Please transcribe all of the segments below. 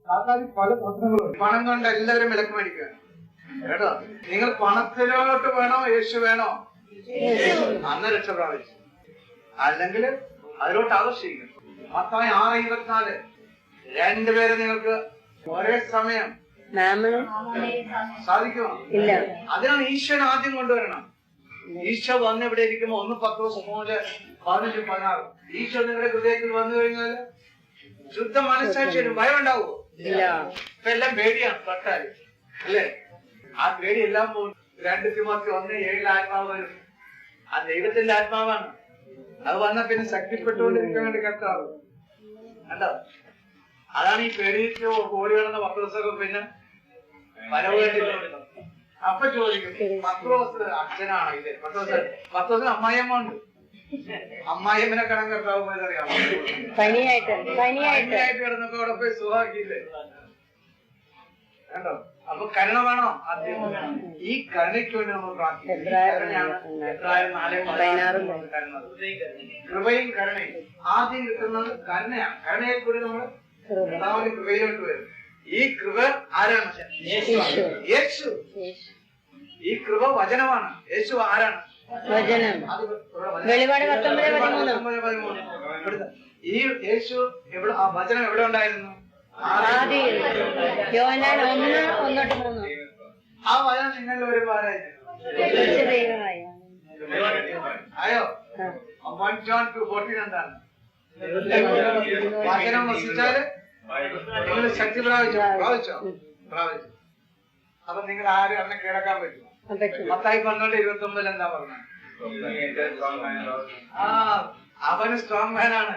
സാധാരണ പല പ്രശ്നങ്ങളുണ്ട്. പണം കൊണ്ട് എല്ലാവരും വിലക്ക് മേടിക്കുക കേട്ടോ. നിങ്ങൾ പണത്തിലോട്ട് വേണോ യേശു വേണോ? അന്ന് രക്ഷ പ്രാപിച്ചു. അല്ലെങ്കിൽ അതിലോട്ട് ആകർഷിക്കും. മത്തായി 6:24 രണ്ടുപേരെ നിങ്ങൾക്ക് ഒരേ സമയം സാധിക്കുമോ? അതിനാണ് ഈശോനെ ആദ്യം കൊണ്ടുവരണം. ഈശോ വന്ന് ഇവിടെ ഇരിക്കുമ്പോ 1:10-3-15-16 ഈശോ നിങ്ങളുടെ ഹൃദയത്തിൽ വന്നു കഴിഞ്ഞാൽ ശുദ്ധ മനസ്സാക്ഷിയും ഭയം ഉണ്ടാവുമോ? ഇപ്പൊ എല്ലാം പേടിയാണ് തൊട്ടാല് അല്ലേ? ആ പേടി എല്ലാം പോകും. 2 തിമോത്തി 1:7 ആത്മാവ് വരും. ആ ദൈവത്തിന്റെ ആത്മാവാണ്. അത് വന്ന പിന്നെ ശക്തിപ്പെട്ടുകൊണ്ടിരിക്കാൻ വേണ്ടി കർത്താവ് കണ്ടോ. അതാണ് ഈ പേടിയിട്ട് ഓടി കിടന്ന പത്രോസൊക്കെ പിന്നെ പലവേണ്ടിട്ടുണ്ട്. അപ്പൊ ചോദിക്കും പത്രോസ് അച്ഛനാണോ ഇത്? പത്രോസിന് അമ്മായിയമ്മ ഉണ്ട്. അമ്മായിയമ്മനെ കടം കർത്താവ് പോയതറിയാം. പനിയായിട്ട് കിടന്നപ്പോ അവിടെ പോയി സുഖാക്കിയില്ലേ കണ്ടോ. അപ്പൊ കരുണ വേണോ? ആദ്യം ഈ കരുണയ്ക്ക് വേണ്ടി നമ്മൾ പ്രാർത്ഥിക്കും. കൃപയും കരുണയും ആദ്യം കിട്ടുന്നത് കരുണയാണ്. കരുണയെ കൂടി നമ്മൾ കൃപയിലോട്ട് വരും. ഈ കൃപ ആരാണ്? യേശു. ഈ കൃപ വചനമാണ്. യേശു ആരാണ്? ഈ യേശു എവിടെ? ആ വചനം എവിടെ ഉണ്ടായിരുന്നു? ആ വചനം നിങ്ങളിൽ വരുമ്പോ ആയോ? 1 John 2:14 എന്താണ്? വചനം വസിച്ചാല് നിങ്ങൾ ശക്തി പ്രാപിച്ചോ? അപ്പൊ നിങ്ങൾ ആരും അതിനെ കേൾക്കാൻ പറ്റും. മത്തായി 12:29 എന്താ പറഞ്ഞത്? അവന് സ്ട്രോങ് മാനാണ്.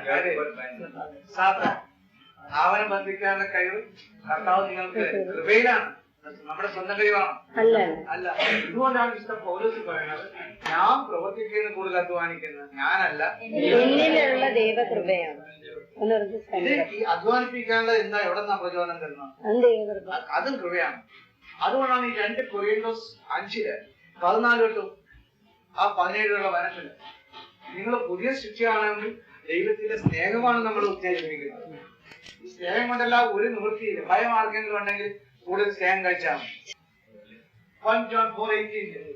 അവനെ ബന്ധിക്കാനുള്ള കഴിവ് കർത്താവ് നിങ്ങൾക്ക് കൃപയിലാണ്. നമ്മുടെ സ്വന്തം കഴിവാണ് അല്ല. ഇതുകൊണ്ടാണ് വിശുദ്ധ പൗലോസ് പറയുന്നത്, ഞാൻ പ്രവർത്തിക്കുന്ന കൂടുതൽ അധ്വാനിക്കുന്നത് ഞാനല്ല, ഈ അധ്വാനിപ്പിക്കാനുള്ള എന്താ എവിടെ നിന്നാ പ്രചോദനം തരുന്നത്? അതും കൃപയാണ്. അതുകൊണ്ടാണ് ഈ 2 കൊറിന്തോസ് 5:14-17 വനത്തില് നിങ്ങൾ പുതിയ സൃഷ്ടിയാണെങ്കിൽ ദൈവത്തിന്റെ സ്നേഹമാണ് നമ്മൾ ഉത്തേജിപ്പിക്കുന്നത്. ഈ സ്നേഹം കൊണ്ടല്ല ഒരു നിവൃത്തിയില്ല. ഭയം ആർക്കെങ്കിലും ഉണ്ടെങ്കിൽ കൂടുതൽ സ്നേഹം കഴിച്ചാൽ 1 John 4:18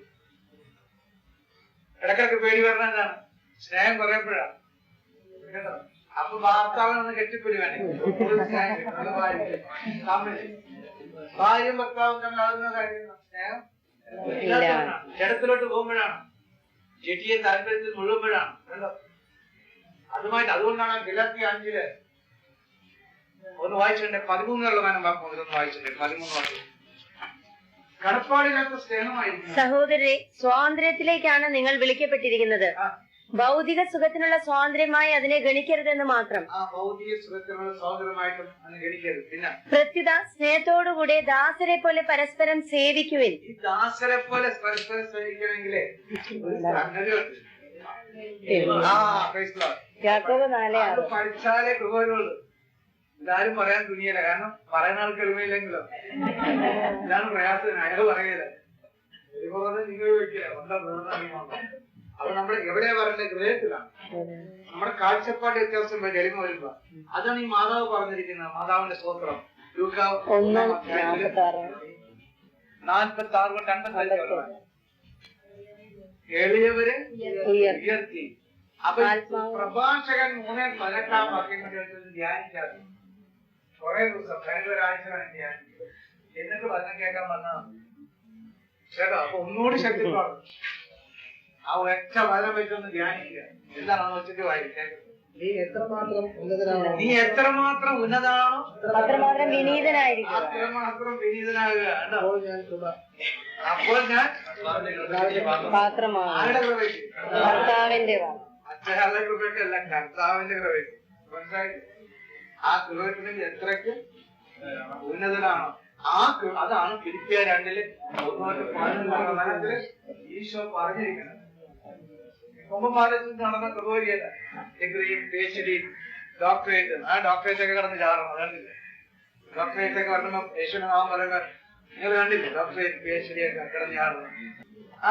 ഇടക്കിടക്ക് പേടി വരണം. എന്താണ്? സ്നേഹം കുറയപ്പോഴാണ് കേട്ടോ. അപ്പൊ ഭർത്താവിനൊന്ന് കെട്ടിപ്പിടി വേണേ. ഭാര്യയും ഭർത്താവും തമ്മിൽ അതൊന്നും കഴിയുന്ന സ്നേഹം ജഡത്തിലോട്ട് പോകുമ്പോഴാണ്, ചെടിയെ താല്പര്യത്തിൽ മുഴുകുമ്പോഴാണ് കേട്ടോ. അതുകൊണ്ടാണ് ഗലാത്യ 5 ഒന്ന് വായിച്ചിട്ടുണ്ട്. 13 വായിച്ചിട്ടുണ്ട്. 13 കടപ്പാടില്ലാത്ത സ്നേഹമായിരുന്നു. സഹോദരരെ, സ്വാതന്ത്ര്യത്തിലേക്കാണ് നിങ്ങൾ വിളിക്കപ്പെട്ടിരിക്കുന്നത്. ഭൗതിക സുഖത്തിനുള്ള സ്വാതന്ത്ര്യമായി അതിനെ ഗണിക്കരുതെന്ന് മാത്രം. ഭൗതിക സുഖത്തിനുള്ള സ്വാതന്ത്ര്യമായിട്ടും അതിനെ ഗണിക്കരുത്. പിന്നെ പ്രത്യുത സ്നേഹത്തോടുകൂടെ ദാസരെ പോലെ പരസ്പരം സേവിക്കുവിൻ. ഈ ദാസരെ പോലെ പരസ്പരം സേവിക്കണമെങ്കിലേ പഠിച്ചാലേ കൃപയുള്ളൂ. ഇതാരും പറയാൻ തുനിയല്ല. കാരണം പറയുന്ന ആൾക്ക് എളിമയില്ലെങ്കിലോ ഇതാണ് പ്രയാസം. അയാൾ പറയില്ല. ഇതുപോലെ നിങ്ങൾ വെക്കില്ല. അപ്പൊ നമ്മൾ എവിടെയാ പറയേണ്ടത്? ഹൃദയത്തിലാണ്. നമ്മുടെ കാഴ്ചപ്പാട് വ്യത്യാസം വരും എളിമ വരുമ്പോ. അതാണ് ഈ മാതാവ് പറഞ്ഞിരിക്കുന്നത്. മാതാവിന്റെ സ്തോത്രം ലൂക്കാവ് 46:50 എളിയവരെ ഉയർത്തി. അപ്പൊ പ്രഭാഷകൻ 3:18 വാക്യം ധ്യാനിക്കാതെ കുറെ ദിവസം 2 ആഴ്ച ധ്യാനിക്കും. എന്നിട്ട് വചനം കേൾക്കാൻ വന്നതാണ് കേട്ടോ. അപ്പൊ ഒന്നുകൂടി ശക്തി പ്രാപിക്കും. ആ ഒറ്റ വചനം വെച്ചൊന്ന് ധ്യാനിക്കുക. എന്താണെന്ന് വെച്ചിട്ട് വായിക്കാം. നീ എത്രമാത്രം ഉന്നതനാണോ അത്രമാത്രം വിനീതനായിരിക്കും. അത്രമാത്രം വിനീതനാകുക. അപ്പോൾ ഞാൻ പാത്രമാണ്. ആരുടെ കൃപയ്ക്ക്? കർത്താവിന്റെ. അച്ഛനാരുടെ കൃപയ്ക്കല്ല, കർത്താവിന്റെ കൃപയ്ക്ക്. മനസ്സിലായി? ആ കൃപയ്ക്ക് എത്രയ്ക്ക് ഉന്നതനാണോ അതാണ് ഫിലിപ്പിയ 2:1-11 ഈശോ പറഞ്ഞിരിക്കുന്നത്. നടന്ന കൃപരിയല്ല. ഡിഗ്രിയും PhD ഡോക്ടറേറ്റ്. ആ ഡോക്ടറേറ്റ് ഒക്കെ കടന്ന് ചാടണം. അതല്ല ഡോക്ടറേറ്റ് ഒക്കെ പറഞ്ഞപ്പോ യേശുവിന്റെ നാമം പറയുമ്പോ നിങ്ങൾ കണ്ടില്ലേ? ഡോക്ടറേറ്റ് PhD ഒക്കെ കടന്ന് ചാടണം.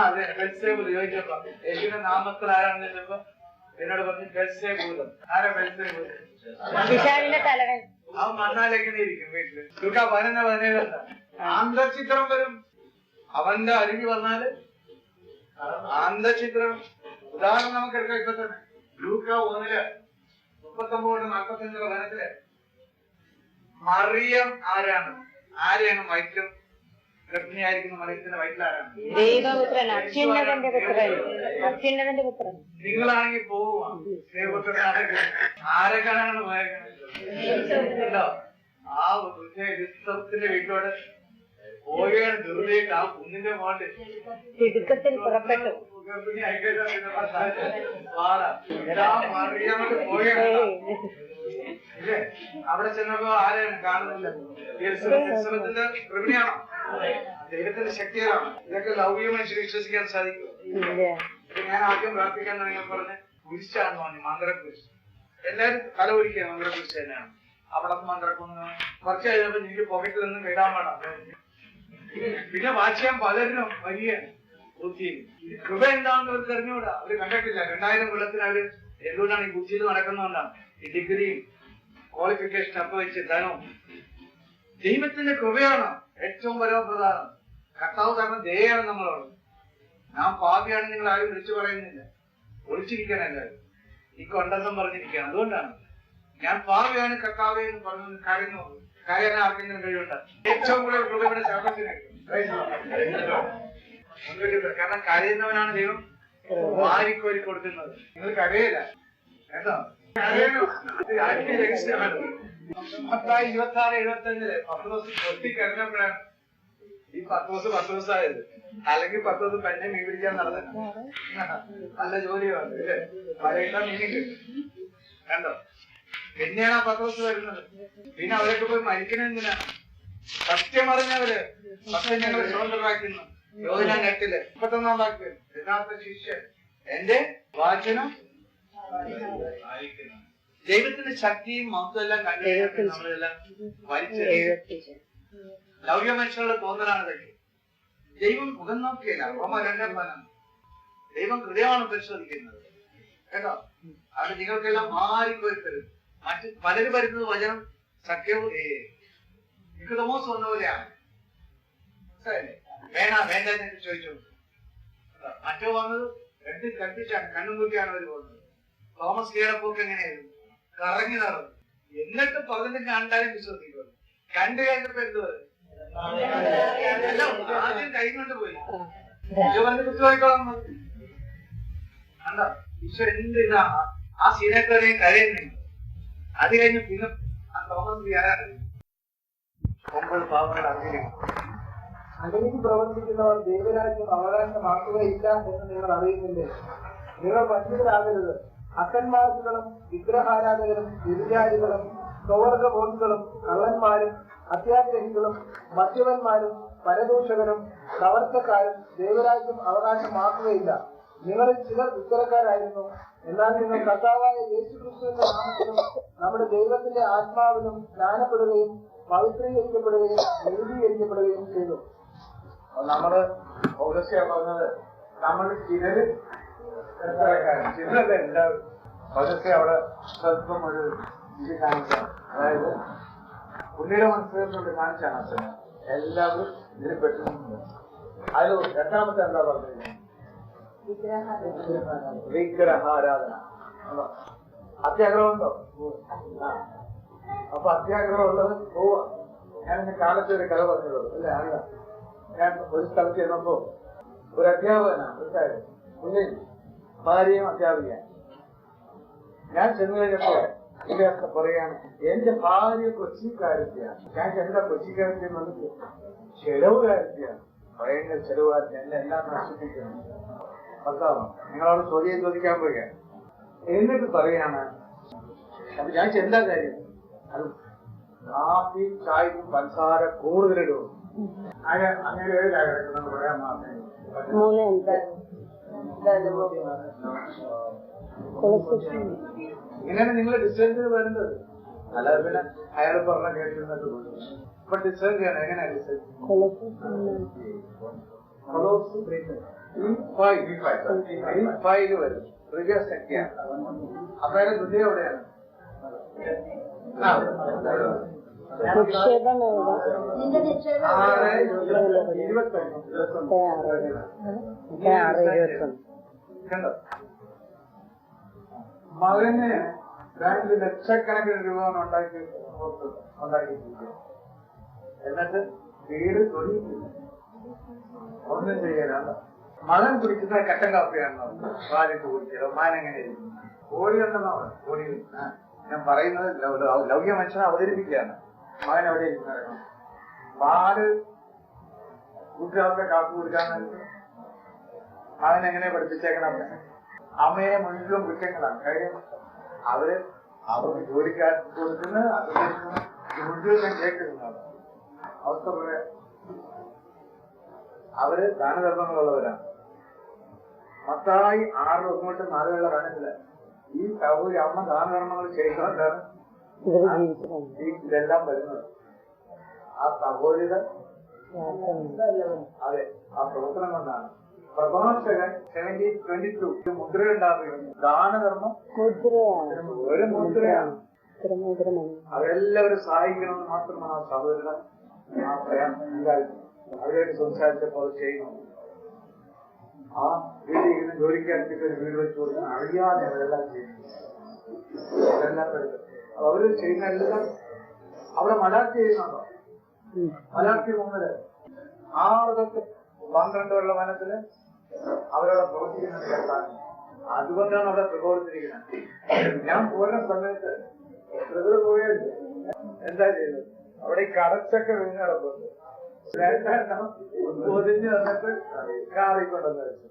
അതെ. ബെൽസേബൂൽ ചോദിച്ചപ്പോ യേശുവിന്റെ നാമത്തിൽ ആരാണെന്ന് ചോദിച്ചപ്പോ എന്നോട് പറഞ്ഞു ബെൽസേബൂൽ. ആരാ ബെൽസേബൂൽ? പിശാചിന്റെ തലവൻ. അവൻ മണ്ണാലേക്കണേ ഇരിക്കും വീട്ടില്. ലൂക്ക 11:17 ആന്തർചിത്രം വരും. അവന്റെ അരികി വന്നാല് ആന്തർചിത്രം. ഉദാഹരണം നമുക്ക് എടുക്കാം. ഇപ്പൊ തന്നെ ലൂക്ക 1:39-45 വനത്തില് മറിയം ആരെയാണ് വയറ്റിലും ഗർഭിണിയായിരിക്കുന്ന മറിയത്തിന്റെ വയറ്റിലാരാണ്? ദൈവപുത്രൻ, അത്യുന്നതന്റെ പുത്രൻ. നിങ്ങളാണെങ്കിൽ പോവുക ദൈവപുത്രനാണെങ്കിൽ ആരെ കാണാനാണ് പോയേക്കണോ? ആ വൃദ്ധത്തിന്റെ വീട്ടിലോട് പോവുകയാണ്. ദുർദൈവം ആ കുന്നിന്റെ മോണ്ട് തിടുക്കത്തിൽ പുറപ്പെട്ടു. ഗർഭിണി ആയിക്കഴിഞ്ഞാൽ മറിയാമോട്ട് പോവുകയാണ്. ഇല്ലേ? അവിടെ ചെന്നപ്പോ ആരെയാണ് കാണുന്നില്ല. എലിസബത്തിന്റെ ഗർഭിണിയാണോ? ദൈവത്തിന്റെ ശക്തിയാണ്. ഇതൊക്കെ ലൗകികമായി വിശ്വസിക്കാൻ സാധിക്കും. ഞാൻ ആദ്യം പ്രാർത്ഥിക്കാൻ നിങ്ങൾ പറഞ്ഞ് കുരിശാന്ന് പറഞ്ഞു. മന്ത്രക്കുരിശ്. എല്ലാരും തല ഒരിക്കുക മന്ത്രക്കുരിശ് തന്നെയാണ്. അവിടെ മന്ത്രക്കൊന്ന് കുറച്ച് കഴിഞ്ഞപ്പോ എനിക്ക് പോക്കറ്റിൽ നിന്ന് വിടാൻ വേണം. പിന്നെ വായിച്ചാൻ പലരിനും വലിയ ബുദ്ധി. കൃപ എന്താണെന്ന് അവർക്ക് അറിഞ്ഞുകൂടാ. അവര് കണ്ടിട്ടില്ല. 2000 കൊല്ലത്തിന് അവര് എന്തുകൊണ്ടാണ് ഈ ബുദ്ധിയിൽ നടക്കുന്നതുകൊണ്ടാണ് ഈ ഡിഗ്രിയും ക്വാളിഫിക്കേഷൻ ഒക്കെ വെച്ച് ധനവും. ദൈവത്തിന്റെ കൃപയാണ് ഏറ്റവും പരമപ്രധാനം. കർത്താവ് കാരണം ദയാണ് നമ്മളോട്. ഞാൻ പാപിയാണ് നിങ്ങൾ ആരും വിളിച്ചു പറയുന്നില്ല. ഒളിച്ചിരിക്കണം എല്ലാവരും. ഈ കൊണ്ടെന്നും പറഞ്ഞിരിക്കുകയാണ്. അതുകൊണ്ടാണ് ഞാൻ പാപിയാണ് കർത്താവേ എന്ന് പറഞ്ഞു കരയാൻ ആർക്കെങ്കിലും കഴിവുണ്ട്. ഏറ്റവും കൂടുതൽ കൃപയുടെ ശാപത്തിന്. കാരണം കരയുന്നവനാണ് ദൈവം വാരിക്കോരി കൊടുക്കുന്നത്. നിങ്ങൾ കരയില്ല കേട്ടോ. 26-75 പത്രോസ് പൊട്ടിക്കരഞ്ഞപ്പോഴാണ് ഈ പത്രോസ് ദിവസമായത്. അല്ലെങ്കിൽ പത്രോസ് പെണ്ണെ മീൻ പിടിക്കാൻ നടന്നത്. നല്ല ജോലിയാണ് ഇല്ലേ? മഴയിട്ടാ മീനും കിട്ടും. കണ്ടോ? പിന്നെയാണ് ആ പത്രോസ് വരുന്നത്. പിന്നെ അവരൊക്കെ പോയി മരിക്കണെന്തിനാ? സത്യം അറിഞ്ഞവര് സത്യം ഞങ്ങളെ സ്വതന്ത്രരാക്കുന്നു. യോഹന്നാൻ 8:31 വാക്യം യഥാർത്ഥ ശിഷ്യൻ എന്റെ വാചനം ദൈവത്തിന്റെ ശക്തിയും മഹത്വമെല്ലാം കണ്ടു നമ്മളെല്ലാം വലിച്ചു. ലൗകിക മനുഷ്യരുടെ തോന്നലാണ് ഇതൊക്കെ. ദൈവം മുഖം നോക്കിയല്ല. റോമ 2:10 ദൈവം ഹൃദയമാണ് പരിശോധിക്കുന്നത് കേട്ടോ. അവിടെ നിങ്ങൾക്കെല്ലാം മാറിപ്പോയി തരും. മറ്റു പലര് വരുന്നത് വചനം സഖ്യവും നിക്കോദെമോസ് വന്ന പോലെയാണ്. വേണ്ട എന്ന് ചോദിച്ചു. മറ്റോ വന്നത് കണ്ടിച്ചാണ് കണ്ണും കൂട്ടിയാണ് അവർ പോകുന്നത്. തോമസ് കീഴപ്പോക്ക് എങ്ങനെയായിരുന്നു? കറങ്ങി നടന്നു. എന്നിട്ട് പലതും കണ്ടാലും വിശ്വസിക്കുന്നു. കണ്ടു കഴിഞ്ഞപ്പോ എന്ത് ആദ്യം കൈ കൊണ്ട് പോയി കുത്തുവായിക്കോളാം. കണ്ടോ? ഈശോ എന്ത് ഇതാണ് ആ സീനക്കാരെയും കരയുന്നു. അത് കഴിഞ്ഞ് പിന്നെ ആ തോമസ് ആരാണ്? 9 പാവങ്ങൾ അങ്ങനെ പ്രവർത്തിക്കുന്നവർ ദൈവരാജ്യം അവകാശമാക്കുകയില്ല എന്ന് നിങ്ങൾ അറിയുന്നില്ലേ? നിങ്ങൾ പണ്ഡിതരാകരുത്. അക്കന്മാർക്കുകളും വിഗ്രഹാരാധകരും വ്യഭിചാരികളും സ്വവർഗബോധികളും കള്ളന്മാരും അത്യാഗ്രഹികളും മദ്യപന്മാരും പരദൂഷകരും കവർച്ചക്കാരും ദൈവരാജ്യം അവകാശമാക്കുകയില്ല. നിങ്ങളിൽ ചിലർ ഇത്തരക്കാരായിരുന്നു. എന്നാൽ നിങ്ങൾ കർത്താവായ യേശുക്രിസ്തുവിന്റെ നാമത്തിലും നമ്മുടെ ദൈവത്തിന്റെ ആത്മാവിലും സ്നാനപ്പെടുകയും പവിത്രീകരിക്കപ്പെടുകയും നീതീകരിക്കപ്പെടുകയും ചെയ്തു. നമ്മള് പൗലോസ്യ പറഞ്ഞത് നമ്മൾ ചിലര് ചിലരല്ല എല്ലാവരും. പൗലോസ്യ അവിടെ സ്വല്പം ഒരു ഇത് കാണിച്ചാണ്. അതായത് പുള്ളിയുടെ മനസ്സിലോട്ട് കാണിച്ചാണ് അച്ഛന് എല്ലാവരും ഇതിൽ പെട്ടിട്ടുണ്ട്. അതിൽ രണ്ടാമത്തെ എന്താ പറഞ്ഞത്? വിഗ്രഹാരാധന. അത്യാഗ്രഹം ഉണ്ടോ? അപ്പൊ അത്യാഗ്രഹം ഉള്ളത് പോവാ. ഞാൻ ഇന്ന് കാലത്ത് ഒരു കഥ പറഞ്ഞുള്ളൂ അല്ലേ? അല്ല, ഞാൻ ഒരു സ്ഥലത്ത് ചെന്നപ്പോ ഒരു അധ്യാപകനാണ് കുഞ്ഞിൽ ഭാര്യയും അധ്യാപിക. ഞാൻ ചെന്ന് കഴിഞ്ഞപ്പോ ഇതൊക്കെ പറയാണ് എന്റെ ഭാര്യ കൊച്ചിക്കാരത്തിയാണ്. ഞാൻ എന്താ കൊച്ചിക്കാരത്തിയെന്ന് വന്നിട്ട് ചെലവുകാരത്തിയാണ്. ഭയങ്കര ചെലവുകാരത്തി. എന്നെ എല്ലാം നശിപ്പിക്കുന്നു. ഭർത്താവ് നിങ്ങളോട് ചോദിക്കാൻ പോവുകയാണ്. എന്നിട്ട് പറയാണ് അപ്പൊ ഞാൻ എന്താ കാര്യം? അത് കാപ്പി ചായക്കും പഞ്ചസാര കൂടുതലിടും. അങ്ങനെ കിടക്കുന്നത് പറയാൻ മാത്രമേ. ഇങ്ങനെയാണ് നിങ്ങൾ ഡിസൈൻ വരുന്നത്. അല്ലാതെ പിന്നെ അയാൾ പറഞ്ഞ കേട്ടിരുന്നത് ഇപ്പൊ ഡിസൈൻ ചെയ്യണം. എങ്ങനെയാ ഡിസൈൻ? വരും റിവേഴ്സ് ഒക്കെയാണ്. അപ്പൊ അതിന്റെ തുല്യം എവിടെയാണ്? നിക്ഷേപം നിന്റെ നിക്ഷേപം 6:21 കണ്ടോ? മകന് 2 ലക്ഷക്കണക്കിന് രൂപ ഉണ്ടാക്കിയിട്ടില്ല. എന്നിട്ട് വീട് തൊഴിയിട്ടില്ല, ഒന്നും ചെയ്യാനല്ല. മകൻ കുടിക്കുന്ന കട്ടൻ കാപ്പിയാണോ വാലിട്ട് കുടിച്ചത്? മാൻ എങ്ങനെ കോഴി ഉണ്ടെന്നോ? കോഴി ഞാൻ പറയുന്നത് ലൗകിക മനുഷ്യനെ അവതരിപ്പിക്കുകയാണ്. മകൻ എവിടെ ഇരിക്കണം? പാല് കൂട്ടുകാരുടെ കാപ്പി കുടിക്കാൻ മകൻ എങ്ങനെ പഠിപ്പിച്ചേക്കണം? അമ്മയെ മുഴുവൻ കുറ്റങ്ങളാണ്. കാര്യം അവർക്ക് ജോലിക്കാർ കൊടുക്കുന്ന അത് മുഴുവൻ ഞാൻ കേൾക്കുന്നതാണ്. അവസ്ഥ അവര് ദാനധർമ്മങ്ങളുള്ളവരാണ്. മത്തായി 6:1 4 കാണില്ല. ഈ സഹോദരി അമ്മ ദാനധർമ്മങ്ങൾ ചെയ്യുന്നതുകൊണ്ടാണ് ഇതെല്ലാം വരുന്നത്. ആ സഹോദരിയുടെ അതെ ആ പ്രവർത്തനം കൊണ്ടാണ്. പ്രഭാഷകൻ 17:22 മുദ്ര ഉണ്ടാകുകയും ദാനധർമ്മം ഒരു മുദ്രയാണ്. അവരെല്ലാവരും സഹായിക്കണമെന്ന് മാത്രമാണ് ആ സഹോദരൻ ആ പ്രയാസം ഉണ്ടായിരുന്നു. അവരോട് സംസാരിച്ചപ്പോൾ ചെയ്യുന്നു. ആ വീട്ടിൽ ഇരുന്ന് ജോലിക്കാർക്ക് ഒരു വീട് വെച്ച് കൊടുക്കുന്ന അറിയാതെ അവരെല്ലാം ചെയ്യുന്നു. അവരെല്ലാം അവര് ചെയ്യുന്ന എല്ലാം അവിടെ മലാക്കി ചെയ്യുന്നുണ്ടോ? മലാക്കി 3 6 തൊട്ട് 12 ഉള്ള വനത്തില് അവരവിടെ പ്രവർത്തിക്കുന്നത് കേട്ടാണ്. അതുകൊണ്ടാണ് അവിടെ പ്രകോപിച്ചിരിക്കുന്നത്. ഞാൻ പോരുന്ന സമയത്ത് പ്രകൃതി പോയത് എന്താ ചെയ്തത്? അവിടെ ഈ കടച്ചൊക്കെ വീണ് കിടപ്പുണ്ട്. 2 പൊതിഞ്ഞ് വന്നിട്ട് കാറിക്കൊണ്ടെന്ന് വെച്ചു.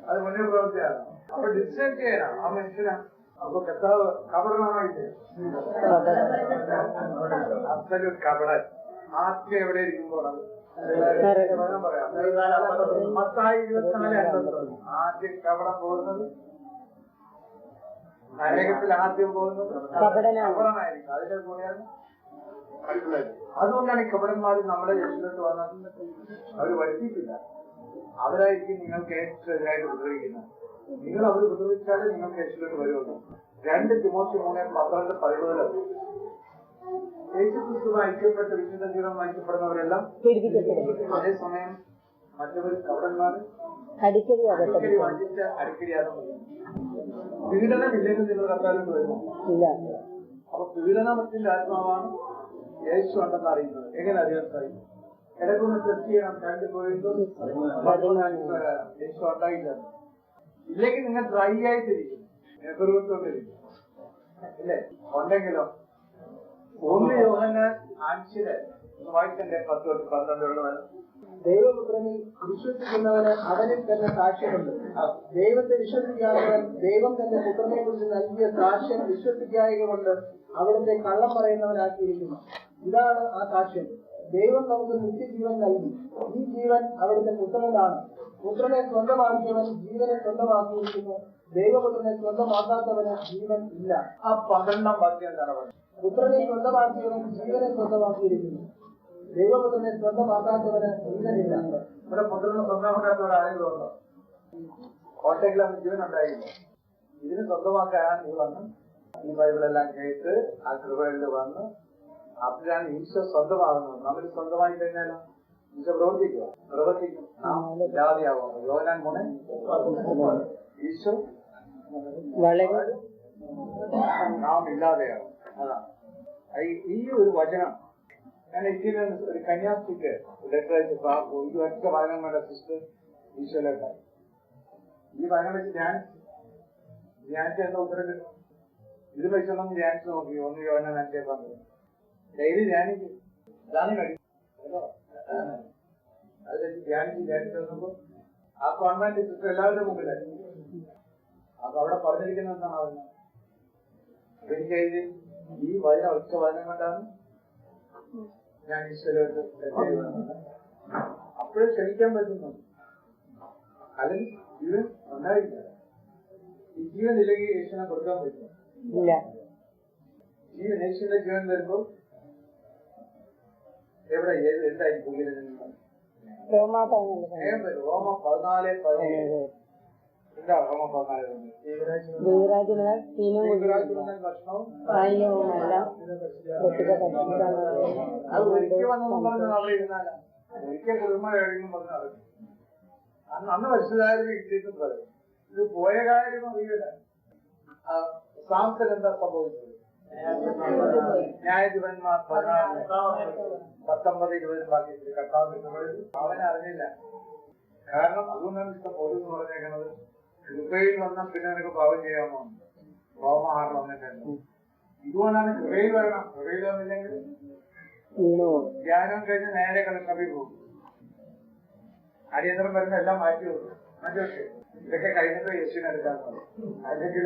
അത് മുന്നേ പ്രവർത്തിയാണ്. അപ്പൊ ഡിസ്റ്റൻസ് ചെയ്യണം ആ മനുഷ്യനാ. അപ്പൊ കർത്താവ് കപടനാണോ? അസലും കപടൻ. ആദ്യം എവിടെ ഇരിക്കുമ്പോഴാണ് പറയാം. മത്തായി 24:50 ആദ്യം കപടം പോകുന്നത്, നരകത്തിൽ ആദ്യം പോകുന്നത് കപടനായിരിക്കും. അതിന്റെ കൂടെയാണ്. അതുകൊണ്ടാണ് ഈ കപടന്മാർ നമ്മളെ യേശുവിലോട്ട് വന്നത്. അവർ വരുത്തിയിട്ടില്ല. അവരായിരിക്കും നിങ്ങൾക്ക് യേശുവിനെതിരായിട്ട് ഉപദ്രവിക്കുന്നത്. നിങ്ങൾ അവർ ഉപദ്രവിച്ചാലേ നിങ്ങൾക്ക് യേശുവിലോട്ട് വരുള്ളൂ. 2 തിമോത്തി 3:12-17 യേശുക്രിസ്തു ഐക്യപ്പെട്ട് വിശുദ്ധ ജീവിതം നയിക്കപ്പെടുന്നവരെല്ലാം അതേസമയം മറ്റവർ കപടന്മാര് അടിക്കടി അടിക്കടിയാതെ പീഡനം ഇല്ലെങ്കിൽ നിങ്ങൾ കർത്താവിലോട്ട് വരുമോ? അപ്പൊ പീഡനത്തിന്റെ ആത്മാവാണ് യേശു ഉണ്ടെന്ന് അറിയുന്നത്. എങ്ങനെ അറിയാൻ സാധിക്കും? ഇടയ്ക്കൊന്ന് സെർച്ച് ചെയ്യണം. 2 പോയിന്റും യേശു ഉണ്ടായില്ല. ഇല്ലെങ്കിൽ നിങ്ങൾ ഡ്രൈ ആയിട്ടിരിക്കും, നെഹ്റുത്വത്തിരിക്കും ഇല്ലേ? ഉണ്ടെങ്കിലോ 1 യോഹന്നാൻ 5 വായിക്കണ്ടേ? 10-12 ദൈവപുത്രനിൽ വിശ്വസിക്കുന്നവന് അവനിൽ തന്നെ സാക്ഷ്യമുണ്ട്. ദൈവത്തെ വിശ്വസിക്കാത്തവൻ ദൈവം തന്റെ പുത്രനെ കുറിച്ച് നൽകിയ സാക്ഷ്യം വിശ്വസിക്കായക കൊണ്ട് അവിടുത്തെ കള്ളം പറയുന്നവനാക്കിയിരിക്കുന്നു. ഇതാണ് ആ സാക്ഷ്യം. ദൈവം നമുക്ക് നിത്യജീവൻ നൽകി. ഈ ജീവൻ അവിടുത്തെ പുത്രനിലാണ്. പുത്രനെ സ്വന്തമാക്കിയവൻ ജീവനെ സ്വന്തമാക്കിയിരിക്കുന്നു. ദൈവപുത്രനെ സ്വന്തമാക്കാത്തവന് ജീവൻ ഇല്ല. ആ 12-ാം വാക്യം എന്താണ് പറയുന്നത്? പുത്രനെ സ്വന്തമാക്കിയവൻ ജീവനെ സ്വന്തമാക്കിയിരിക്കുന്നു. ദൈവപുത്രനെ സ്വന്തമാക്കാത്തവന് ജീവനില്ല. ഇവിടെ പുത്രനെ സ്വന്തമാക്കാത്തവരാരെങ്കിലും ഉണ്ടോ? കോട്ടയ്ക്കലും ജീവൻ ഉണ്ടായില്ല. ഇതിന് സ്വന്തമാക്കാനാണ് ഇത് വന്ന് ഈ ബൈബിളെല്ലാം കേട്ട് ആ കൃപയിൽ വന്ന് അപ്പോഴാണ് ഈശോ സ്വന്തമാകുന്നത്. നമ്മൾ സ്വന്തമായി കഴിഞ്ഞാലോ ഈശോ പ്രവർത്തിക്കും. നാം ഇല്ലാതെയാവും. യോഹന്നാൻ 3:10 ഈശോ നാം ഇല്ലാതെയാവും. അതാണ് ഈ ഒരു വചനം. ഞാൻ ഇതിന് ഒരു കന്യാസ്ത്രീക്ക് ലെറ്റർ അയച്ചപ്പോ ഈ ഒറ്റ വചനം വേണ്ട സിസ്റ്റർ ഈശോയിലുണ്ടായി. ഈ വചനം വെച്ച് ധ്യാനിച്ച് എന്താ ഉത്തരം കിട്ടും? ഇത് വെച്ചൊന്നും ധ്യാനിച്ച് നോക്കി. 1 യോഹന്നാൻ 5:12 ഡെയിലി ധ്യാനിക്കും. ഇതാണ് കഴിയും. അത് വെച്ച് ധ്യാനിച്ച് നോക്കുമ്പോ ആ കോൺവെന്റ് സിസ്റ്റർ എല്ലാവരുടെ മുമ്പിലായി. അപ്പൊ അവിടെ പറഞ്ഞിരിക്കുന്നത് എന്താണ്? അവന് എനിക്ക് ഈ വചനം ഒറ്റ വചനം കൊണ്ടാണ് ഞാൻ ഈശ്വരോട്ട് അപ്പോഴും ക്ഷണിക്കാൻ പറ്റുന്നു. അതിൽ ജീവൻ ഉണ്ടായില്ല. ഈ ജീവൻ ഇല്ലെങ്കിൽ യേശുവിനെ കൊടുക്കാൻ പറ്റും. ജീവൻ യേശുവിന്റെ ജീവൻ വരുമ്പോൾ എവിടെ എന്തായിരിക്കും? റോമ 14:17 എന്താ റോമ 14 ദൈവരാജ്യങ്ങൾ തീനും ഭക്ഷണവും കായികവുമല്ല അത് ഒരിക്കൽ വന്നൊന്നും പറഞ്ഞ് അവിടെ ഇരുന്നാല ഒരിക്കൽ കുടുംബം കഴിയുമ്പോൾ പറഞ്ഞ് നടക്കും. അന്ന് പരിശുദ്ധാത്മാവിനെ കിട്ടിയിട്ടും പറയും ഇത് പോയ കാര്യം അറിയില്ല. സാംസൺ എന്താ സംഭവിച്ചത്? ന്യായാധിപന്മാർ 19-20 വാക്യത്തിൽ കർത്താവ് അവൻ അറിഞ്ഞില്ല. കാരണം അതുകൊണ്ടാണ് ഇഷ്ടം പോലെന്ന് പറഞ്ഞേക്കുന്നത്, കൃപയിൽ വന്നാൽ പിന്നെ നിനക്ക് പാപം ചെയ്യാമോ? റോമ 6 വന്നിട്ടുണ്ട്. ഇതുകൊണ്ടാണ് കൃപയിൽ വരണം. കൃപയിൽ വന്നില്ലെങ്കിൽ ധ്യാനം കഴിഞ്ഞ് നേരെ കളക്കറിൽ പോകും. അടിയന്തരം വരുന്ന എല്ലാം മാറ്റി വെക്കും. ഇതൊക്കെ കഴിഞ്ഞിട്ട് യേശുവിനെ എടുക്കാൻ അല്ലെങ്കിൽ